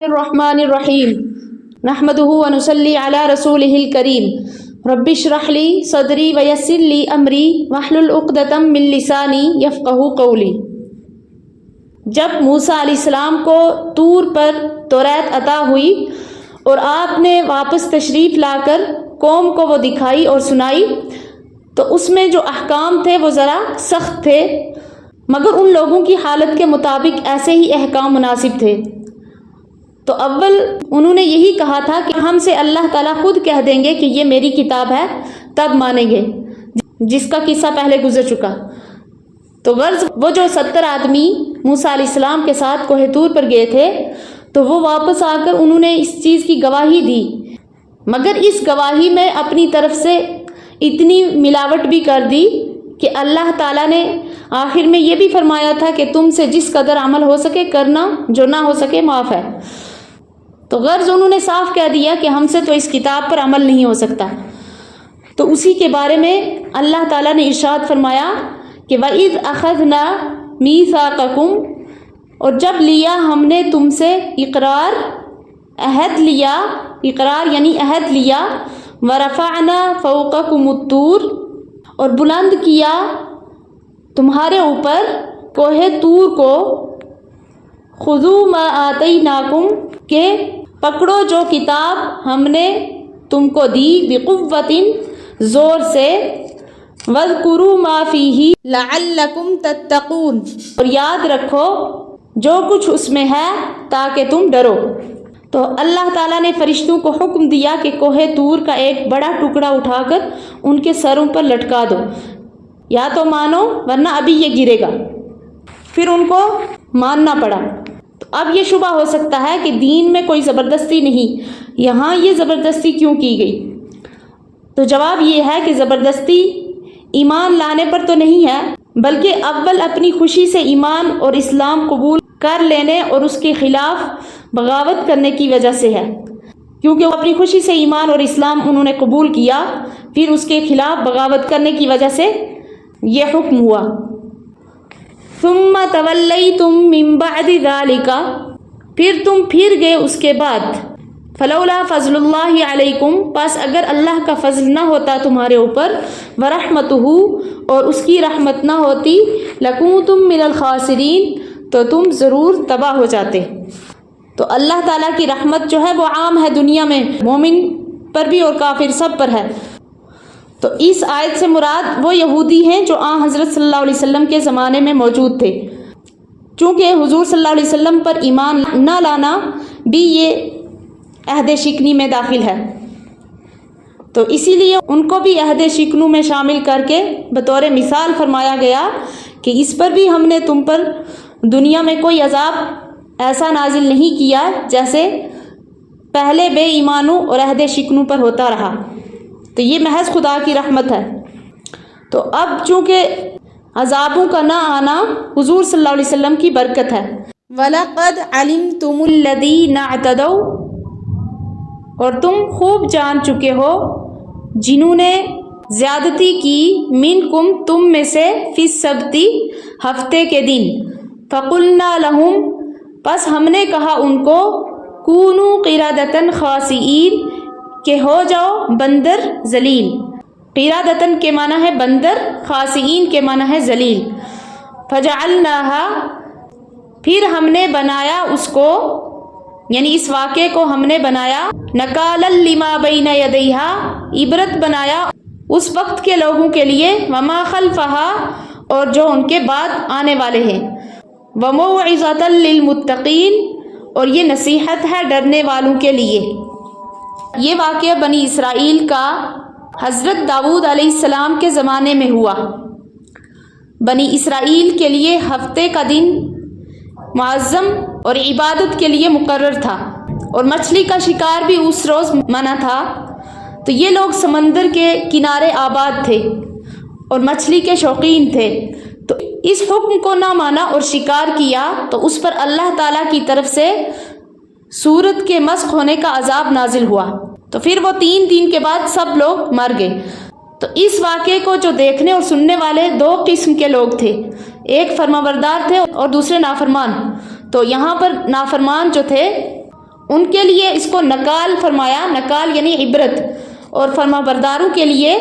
الرحمن الرحیم نحمدہ ونصلی علی رسولہ الکریم رب اشرح لی صدری ویسر لی امری واحلل عقدۃ من لسانی یفقہوا قولی۔ جب موسیٰ علیہ السلام کو طور پر توریت عطا ہوئی اور آپ نے واپس تشریف لا کر قوم کو وہ دکھائی اور سنائی تو اس میں جو احکام تھے وہ ذرا سخت تھے، مگر ان لوگوں کی حالت کے مطابق ایسے ہی احکام مناسب تھے۔ تو اول انہوں نے یہی کہا تھا کہ ہم سے اللہ تعالیٰ خود کہہ دیں گے کہ یہ میری کتاب ہے تب مانیں گے، جس کا قصہ پہلے گزر چکا۔ تو غرض وہ جو 70 آدمی موسیٰ علیہ السلام کے ساتھ کوہ طور پر گئے تھے تو وہ واپس آ کر انہوں نے اس چیز کی گواہی دی، مگر اس گواہی میں اپنی طرف سے اتنی ملاوٹ بھی کر دی کہ اللہ تعالیٰ نے آخر میں یہ بھی فرمایا تھا کہ تم سے جس قدر عمل ہو سکے کرنا، جو نہ ہو سکے معاف ہے۔ تو غرض انہوں نے صاف کہہ دیا کہ ہم سے تو اس کتاب پر عمل نہیں ہو سکتا۔ تو اسی کے بارے میں اللہ تعالیٰ نے ارشاد فرمایا کہ وَإِذْ أَخَذْنَا مِيثَاقَكُمْ، اور جب لیا ہم نے تم سے اقرار، عہد لیا، اقرار یعنی عہد لیا، وَرَفَعْنَا فَوْقَكُمُ الطُّورَ، اور بلند کیا تمہارے اوپر کوہ طور کو، خُذُوا مَا آتَيْنَاكُمْ، کہ پکڑو جو کتاب ہم نے تم کو دی، بِقُوَّةٍ، زور سے، وَاذْكُرُوا مَا فِيهِ لَعَلَّكُمْ تَتَّقُونَ، اور یاد رکھو جو کچھ اس میں ہے تاکہ تم ڈرو۔ تو اللہ تعالیٰ نے فرشتوں کو حکم دیا کہ کوہ طور کا ایک بڑا ٹکڑا اٹھا کر ان کے سروں پر لٹکا دو، یا تو مانو ورنہ ابھی یہ گرے گا۔ پھر ان کو ماننا پڑا۔ تو اب یہ شبہ ہو سکتا ہے کہ دین میں کوئی زبردستی نہیں، یہاں یہ زبردستی کیوں کی گئی؟ تو جواب یہ ہے کہ زبردستی ایمان لانے پر تو نہیں ہے، بلکہ اول اپنی خوشی سے ایمان اور اسلام قبول کر لینے اور اس کے خلاف بغاوت کرنے کی وجہ سے ہے، کیونکہ وہ اپنی خوشی سے ایمان اور اسلام انہوں نے قبول کیا، پھر اس کے خلاف بغاوت کرنے کی وجہ سے یہ حکم ہوا۔ ثم تولیتم من بعد ذلک، پھر تم پھر گئے اس کے بعد، فلولا فضل اللہ علیکم، پس اگر اللہ کا فضل نہ ہوتا تمہارے اوپر، ورحمتہ، اور اس کی رحمت نہ ہوتی، لکنتم من الخاسرین، تو تم ضرور تباہ ہو جاتے۔ تو اللہ تعالیٰ کی رحمت جو ہے وہ عام ہے دنیا میں، مومن پر بھی اور کافر سب پر ہے۔ تو اس آیت سے مراد وہ یہودی ہیں جو حضرت صلی اللہ علیہ وسلم کے زمانے میں موجود تھے، چونکہ حضور صلی اللہ علیہ وسلم پر ایمان نہ لانا بھی یہ عہد شکنی میں داخل ہے، تو اسی لیے ان کو بھی عہد شکنوں میں شامل کر کے بطور مثال فرمایا گیا کہ اس پر بھی ہم نے تم پر دنیا میں کوئی عذاب ایسا نازل نہیں کیا جیسے پہلے بے ایمانوں اور عہد شکنوں پر ہوتا رہا۔ تو یہ محض خدا کی رحمت ہے۔ تو اب چونکہ عذابوں کا نہ آنا حضور صلی اللہ علیہ وسلم کی برکت ہے۔ وَلَقَدْ عَلِمْتُمُ الَّذِينَ اعْتَدَوْا، اور تم خوب جان چکے ہو جنہوں نے زیادتی کی، منکم، تم میں سے، فی السبت، ہفتے کے دن، فَقُلْنَا لَهُمْ، پس ہم نے کہا ان کو، کونوا قردۃ خاسئین، کہ ہو جاؤ بندر ذلیل۔ قردۃ کے معنی ہے بندر، خاسئین کے معنی ہے ذلیل۔ فجعلناها، پھر ہم نے بنایا اس کو، یعنی اس واقعے کو ہم نے بنایا، نکالا لما بین یدیہا، عبرت بنایا اس وقت کے لوگوں کے لیے، وما خلفہا، اور جو ان کے بعد آنے والے ہیں، وموعظۃ للمتقین، اور یہ نصیحت ہے ڈرنے والوں کے لیے۔ یہ واقعہ بنی اسرائیل کا حضرت داؤد علیہ السلام کے زمانے میں ہوا۔ بنی اسرائیل کے لیے ہفتے کا دن معظم اور عبادت کے لیے مقرر تھا، اور مچھلی کا شکار بھی اس روز منع تھا۔ تو یہ لوگ سمندر کے کنارے آباد تھے اور مچھلی کے شوقین تھے، تو اس حکم کو نہ مانا اور شکار کیا تو اس پر اللہ تعالیٰ کی طرف سے سورت کے مسخ ہونے کا عذاب نازل ہوا۔ تو پھر وہ 3 دن کے بعد سب لوگ مر گئے۔ تو اس واقعے کو جو دیکھنے اور سننے والے 2 قسم کے لوگ تھے، ایک فرمانبردار تھے اور دوسرے نافرمان۔ تو یہاں پر نافرمان جو تھے ان کے لیے اس کو نکال فرمایا، نکال یعنی عبرت، اور فرما برداروں کے لیے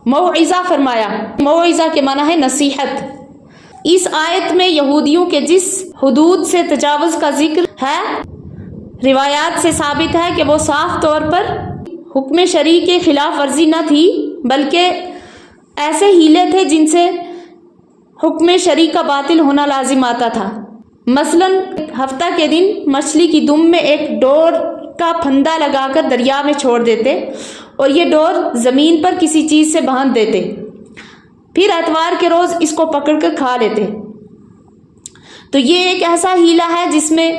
موعظہ فرمایا۔ موعظہ کے معنی ہے نصیحت۔ اس آیت میں یہودیوں کے جس حدود سے تجاوز کا ذکر ہے، روایات سے ثابت ہے کہ وہ صاف طور پر حکم شرعی کے خلاف ورزی نہ تھی، بلکہ ایسے ہیلے تھے جن سے حکم شرعی کا باطل ہونا لازم آتا تھا۔ مثلا ہفتہ کے دن مچھلی کی دم میں ایک ڈور کا پھندا لگا کر دریا میں چھوڑ دیتے اور یہ ڈور زمین پر کسی چیز سے باندھ دیتے، پھر اتوار کے روز اس کو پکڑ کر کھا لیتے۔ تو یہ ایک ایسا ہیلا ہے جس میں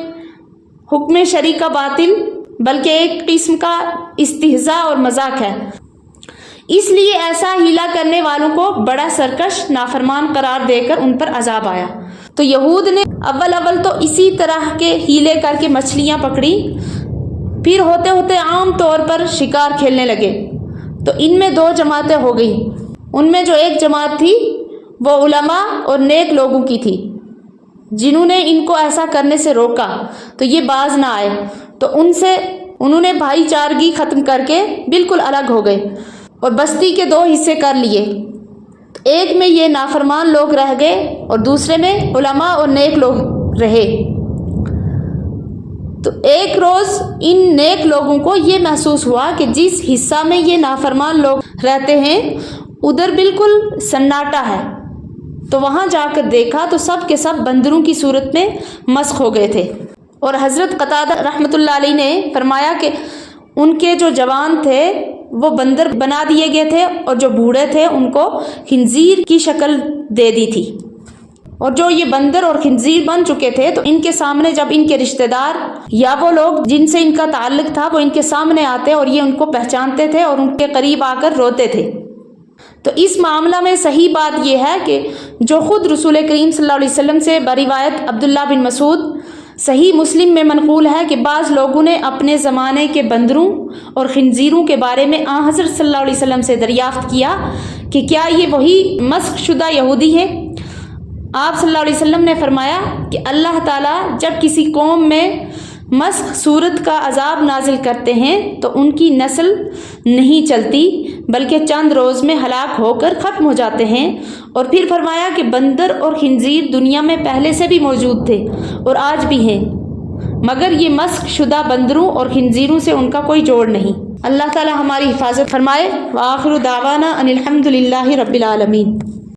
حکم شرعی کا باطل بلکہ ایک قسم کا استہزاء اور مذاق ہے۔ اس لیے ایسا ہیلا کرنے والوں کو بڑا سرکش نافرمان قرار دے کر ان پر عذاب آیا۔ تو یہود نے اول تو اسی طرح کے ہیلے کر کے مچھلیاں پکڑی، پھر ہوتے ہوتے عام طور پر شکار کھیلنے لگے۔ تو ان میں دو جماعتیں ہو گئی۔ ان میں جو ایک جماعت تھی وہ علماء اور نیک لوگوں کی تھی، جنہوں نے ان کو ایسا کرنے سے روکا تو یہ باز نہ آئے، تو انہوں نے بھائی چارگی ختم کر کے بالکل الگ ہو گئے اور بستی کے دو حصے کر لیے۔ ایک میں یہ نافرمان لوگ رہ گئے اور دوسرے میں علماء اور نیک لوگ رہے۔ تو ایک روز ان نیک لوگوں کو یہ محسوس ہوا کہ جس حصہ میں یہ نافرمان لوگ رہتے ہیں ادھر بالکل سناٹا ہے، تو وہاں جا کر دیکھا تو سب کے سب بندروں کی صورت میں مسخ ہو گئے تھے۔ اور حضرت قتادہ رحمۃ اللہ علیہ نے فرمایا کہ ان کے جو جوان تھے وہ بندر بنا دیے گئے تھے اور جو بوڑھے تھے ان کو خنزیر کی شکل دے دی تھی، اور جو یہ بندر اور خنزیر بن چکے تھے تو ان کے سامنے جب ان کے رشتہ دار یا وہ لوگ جن سے ان کا تعلق تھا وہ ان کے سامنے آتے اور یہ ان کو پہچانتے تھے اور ان کے قریب آ کر روتے تھے۔ تو اس معاملہ میں صحیح بات یہ ہے کہ جو خود رسول کریم صلی اللہ علیہ وسلم سے بروایت عبداللہ بن مسعود صحیح مسلم میں منقول ہے کہ بعض لوگوں نے اپنے زمانے کے بندروں اور خنزیروں کے بارے میں حضرت صلی اللہ علیہ وسلم سے دریافت کیا کہ کیا یہ وہی مسخ شدہ یہودی ہے؟ آپ صلی اللہ علیہ وسلم نے فرمایا کہ اللہ تعالیٰ جب کسی قوم میں مسخ صورت کا عذاب نازل کرتے ہیں تو ان کی نسل نہیں چلتی بلکہ چند روز میں ہلاک ہو کر ختم ہو جاتے ہیں۔ اور پھر فرمایا کہ بندر اور خنزیر دنیا میں پہلے سے بھی موجود تھے اور آج بھی ہیں، مگر یہ مسخ شدہ بندروں اور خنزیروں سے ان کا کوئی جوڑ نہیں۔ اللہ تعالیٰ ہماری حفاظت فرمائے۔ وآخر دعوانا ان الحمد للہ رب العالمین۔